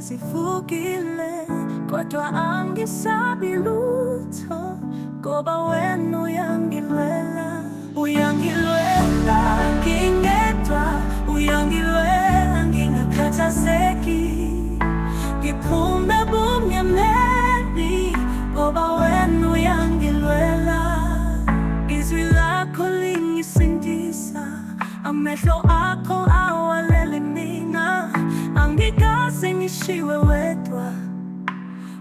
sifukile kodwa angisabiluto ngoba wena uyangilwela ngingedwa, uyangilwela ngingakhathazeki, ngiphume bumnyameni ngoba wena uyangilwela. Izwi lakho lingisindisa, amehlo akho awalele mina, angikaze ngishiwe wedwa,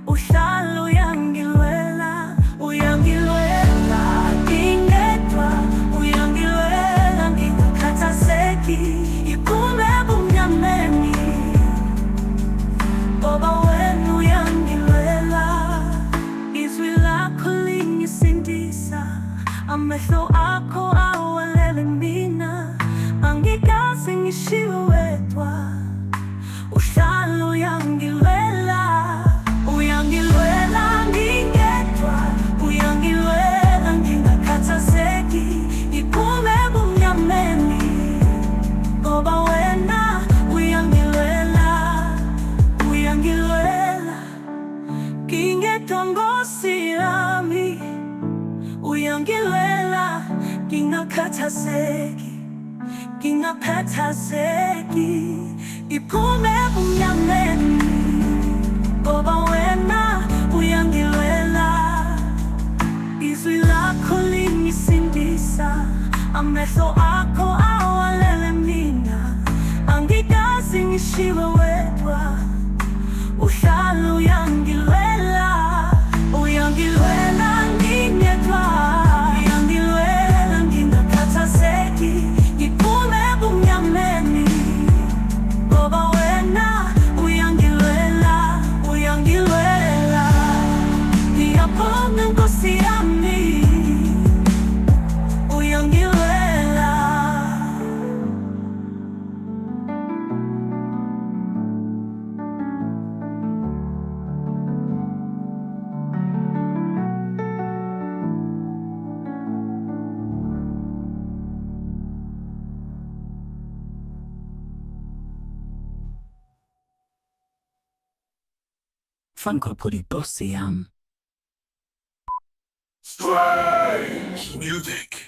uhlala uyangilwela, uyangilwela ngingedwa, uyangilwela ngingakhathazeki, ngiphume bumnyameni ngoba wena uyangilwela. Izwi lakho lingisindisa, amehlo akho awalele mina, angikaze ngishiwe wedwa, uhlala uyangilwela, uyangilwela ngingedwa, uyangilwela ngingakhathazeki, ngiphume bumnyameni ngoba wena uyangilwela, uyangilwela ngingedwa Nkosi yami, uyangilwela ngingakhathazeki, ngingakhathazeki, ngiphume bumnyameni ngoba wena uyangilwela. Izwi lakho lingisindisa, amehlo akho awalele mina, angikaze ngishiwe wedwa, uhlala uyangilwela, uyangilwela ngingedwa, uyangilwela ngingakhathazeki, ngiphume bumnyameni ngoba wena uyangilwela, uyangilwela. Ngiyabonga Nkosi yami, uyangilwela. Funko Puri Bossiam. Strange music.